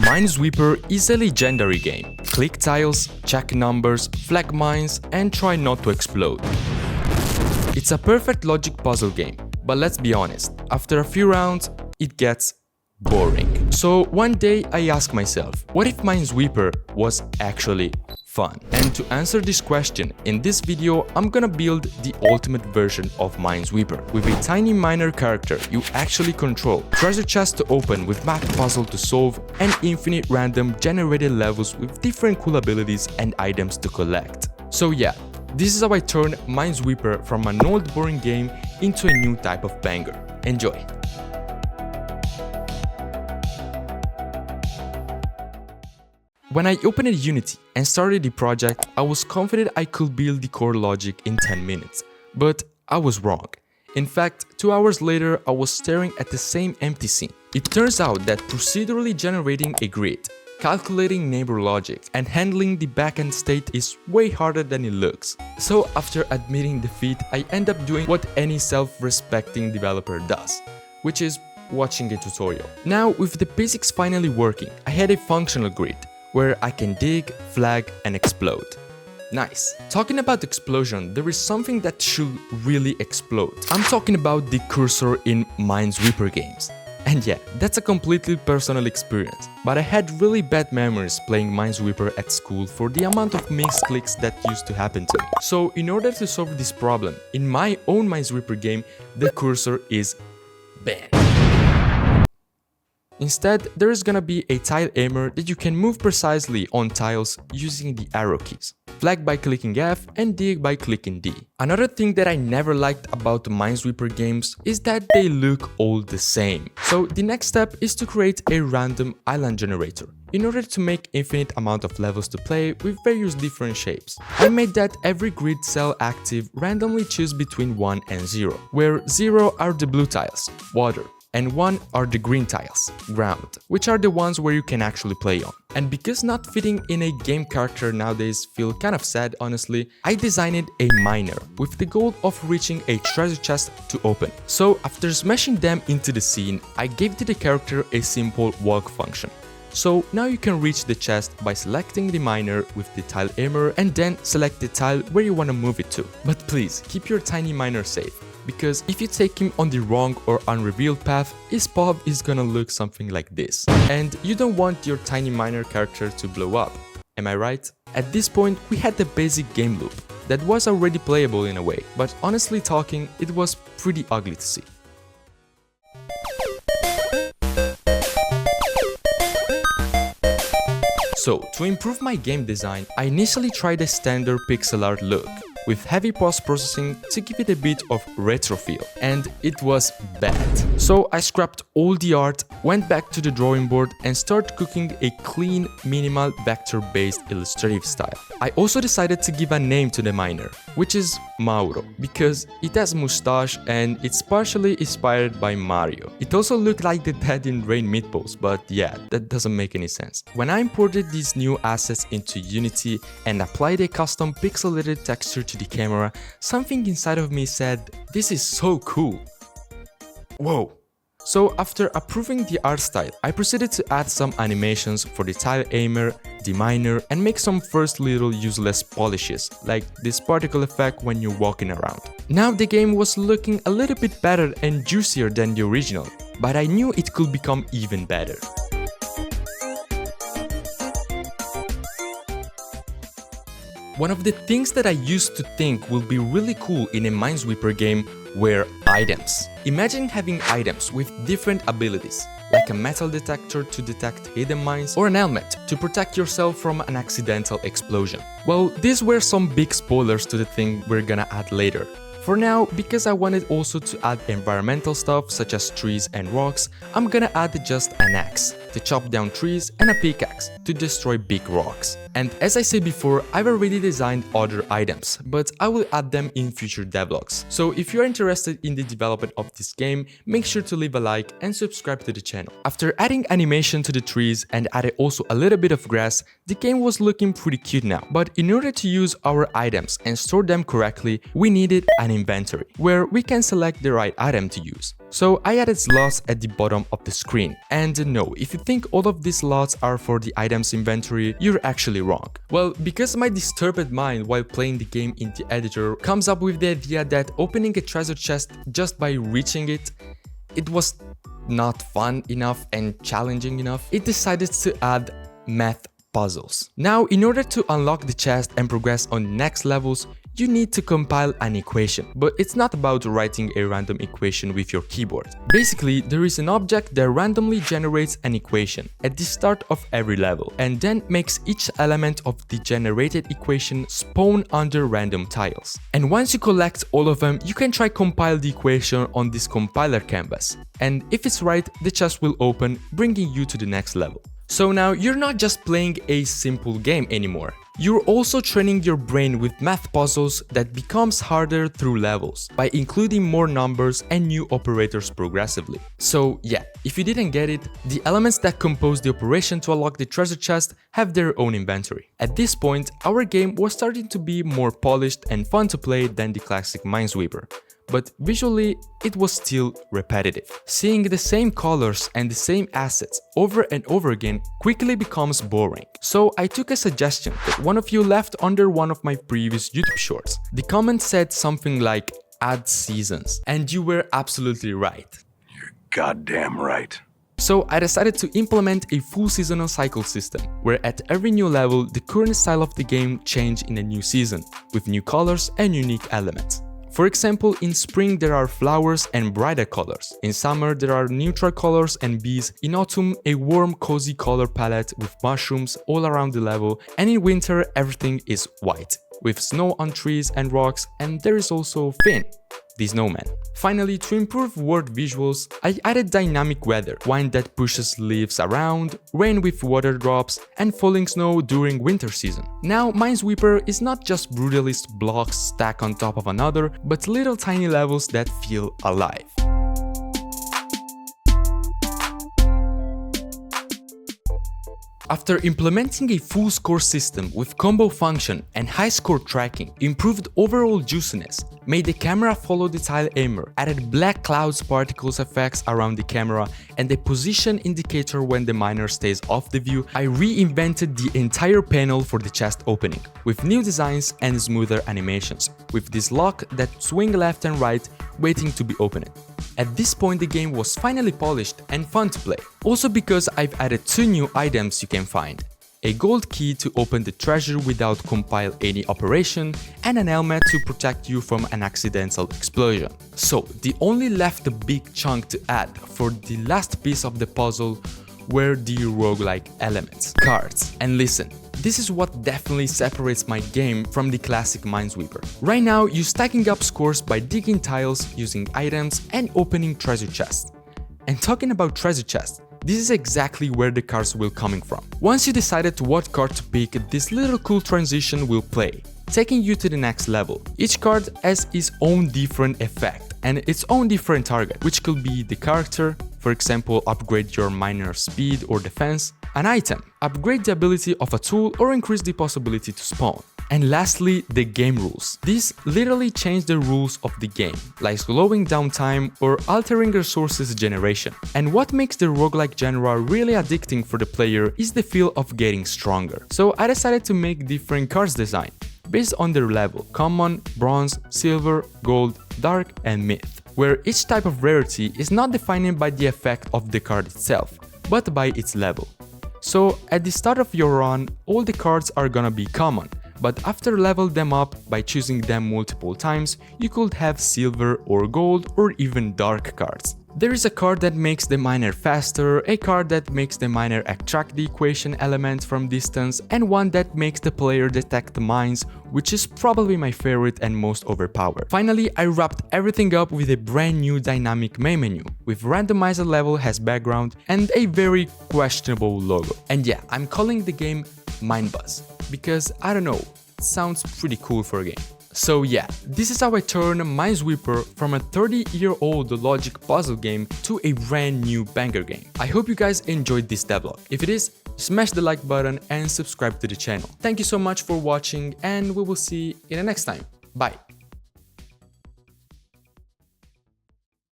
Minesweeper is a legendary game. Click tiles, check numbers, flag mines, and try not to explode. It's a perfect logic puzzle game, but let's be honest, after a few rounds, it gets boring. So one day I asked myself, what if Minesweeper was actually fun? And to answer this question, in this video I'm gonna build the ultimate version of Minesweeper with a tiny miner character you actually control, treasure chest to open with map puzzle to solve, and infinite random generated levels with different cool abilities and items to collect. So yeah, this is how I turned Minesweeper from an old boring game into a new type of banger. Enjoy! When I opened Unity and started the project, I was confident I could build the core logic in 10 minutes, but I was wrong. In fact, 2 hours later, I was staring at the same empty scene. It turns out that procedurally generating a grid, calculating neighbor logic, and handling the backend state is way harder than it looks. So after admitting defeat, I end up doing what any self-respecting developer does, which is watching a tutorial. Now, with the basics finally working, I had a functional grid where I can dig, flag, and explode. Nice. Talking about explosion, there is something that should really explode. I'm talking about the cursor in Minesweeper games. And yeah, that's a completely personal experience, but I had really bad memories playing Minesweeper at school for the amount of mixed clicks that used to happen to me. So in order to solve this problem, in my own Minesweeper game, the cursor is banned. Instead, there is gonna be a tile aimer that you can move precisely on tiles using the arrow keys, flag by clicking F and dig by clicking D. Another thing that I never liked about the Minesweeper games is that they look all the same. So the next step is to create a random island generator in order to make infinite amount of levels to play with various different shapes. I made that every grid cell active randomly choose between 1 and 0, where 0 are the blue tiles, water, and 1 are the green tiles, ground, which are the ones where you can actually play on. And because not fitting in a game character nowadays feel kind of sad honestly, I designed a miner with the goal of reaching a treasure chest to open. So after smashing them into the scene, I gave to the character a simple walk function. So now you can reach the chest by selecting the miner with the tile aimer and then select the tile where you want to move it to. But please keep your tiny miner safe, because if you take him on the wrong or unrevealed path, his pub is gonna look something like this. And you don't want your tiny miner character to blow up, am I right? At this point, we had the basic game loop that was already playable in a way, but honestly talking, it was pretty ugly to see. So, to improve my game design, I initially tried a standard pixel art look, with heavy post-processing to give it a bit of retro feel, and it was bad. So I scrapped all the art, went back to the drawing board and started cooking a clean, minimal, vector-based illustrative style. I also decided to give a name to the miner, which is Mauro, because it has mustache and it's partially inspired by Mario. It also looked like the dad in Rain Meatballs, but yeah, that doesn't make any sense. When I imported these new assets into Unity and applied a custom pixelated texture to the camera, something inside of me said, this is so cool. Whoa. So after approving the art style, I proceeded to add some animations for the tile aimer, the miner, and make some first little useless polishes, like this particle effect when you're walking around. Now the game was looking a little bit better and juicier than the original, but I knew it could become even better. One of the things that I used to think would be really cool in a Minesweeper game were items. Imagine having items with different abilities, like a metal detector to detect hidden mines or an helmet to protect yourself from an accidental explosion. Well, these were some big spoilers to the thing we're gonna add later. For now, because I wanted also to add environmental stuff such as trees and rocks, I'm gonna add just an axe to chop down trees and a pickaxe to destroy big rocks. And as I said before, I've already designed other items, but I will add them in future devlogs. So if you're interested in the development of this game, make sure to leave a like and subscribe to the channel. After adding animation to the trees and added also a little bit of grass, the game was looking pretty cute now. But in order to use our items and store them correctly, we needed an inventory, where we can select the right item to use. So I added slots at the bottom of the screen. And no, if you think all of these slots are for the items inventory, you're actually wrong. Well, because my disturbed mind while playing the game in the editor comes up with the idea that opening a treasure chest just by reaching it was not fun enough and challenging enough, it decided to add math puzzles. Now, in order to unlock the chest and progress on next levels, you need to compile an equation, but it's not about writing a random equation with your keyboard. Basically, there is an object that randomly generates an equation at the start of every level, and then makes each element of the generated equation spawn under random tiles. And once you collect all of them, you can try compile the equation on this compiler canvas, and if it's right, the chest will open, bringing you to the next level. So now you're not just playing a simple game anymore. You're also training your brain with math puzzles that becomes harder through levels by including more numbers and new operators progressively. So yeah, if you didn't get it, the elements that compose the operation to unlock the treasure chest have their own inventory. At this point, our game was starting to be more polished and fun to play than the classic Minesweeper. But visually, it was still repetitive. Seeing the same colors and the same assets over and over again quickly becomes boring. So I took a suggestion that one of you left under one of my previous YouTube shorts. The comment said something like, add seasons. And you were absolutely right. You're goddamn right. So I decided to implement a full seasonal cycle system, where at every new level, the current style of the game changed in a new season, with new colors and unique elements. For example, in spring there are flowers and brighter colors, in summer there are neutral colors and bees, in autumn a warm cozy color palette with mushrooms all around the level, and in winter everything is white, with snow on trees and rocks, and there is also Finn, the snowman. Finally, to improve world visuals, I added dynamic weather, wind that pushes leaves around, rain with water drops, and falling snow during winter season. Now, Minesweeper is not just brutalist blocks stacked on top of another, but little tiny levels that feel alive. After implementing a full score system with combo function and high score tracking, improved overall juiciness, made the camera follow the tile aimer, added black clouds particles effects around the camera, and a position indicator when the miner stays off the view, I reinvented the entire panel for the chest opening, with new designs and smoother animations, with this lock that swing left and right, waiting to be opened. At this point the game was finally polished and fun to play. Also because I've added 2 new items you can find. A gold key to open the treasure without compile any operation, and an helmet to protect you from an accidental explosion. So the only left big chunk to add for the last piece of the puzzle were the roguelike elements, cards. And listen, this is what definitely separates my game from the classic Minesweeper. Right now, you're stacking up scores by digging tiles, using items, and opening treasure chests. And talking about treasure chests, this is exactly where the cards will coming from. Once you decided what card to pick, this little cool transition will play, taking you to the next level. Each card has its own different effect and its own different target, which could be the character, for example, upgrade your miner speed or defense, an item, upgrade the ability of a tool or increase the possibility to spawn. And lastly, the game rules. These literally change the rules of the game, like slowing down time or altering resources generation. And what makes the roguelike genre really addicting for the player is the feel of getting stronger. So I decided to make different cards design, based on their level: common, bronze, silver, gold, dark, and myth, where each type of rarity is not defined by the effect of the card itself, but by its level. So at the start of your run, all the cards are gonna be common, but after level them up by choosing them multiple times, you could have silver or gold or even dark cards. There is a card that makes the miner faster, a card that makes the miner extract the equation element from distance, and one that makes the player detect mines, which is probably my favorite and most overpowered. Finally, I wrapped everything up with a brand new dynamic main menu, with randomizer level as background and a very questionable logo. And yeah, I'm calling the game Minebuzz, because I don't know, it sounds pretty cool for a game. So yeah, this is how I turn Minesweeper from a 30-year-old logic puzzle game to a brand new banger game. I hope you guys enjoyed this devlog. If it is, smash the like button and subscribe to the channel. Thank you so much for watching, and we will see you in the next time. Bye!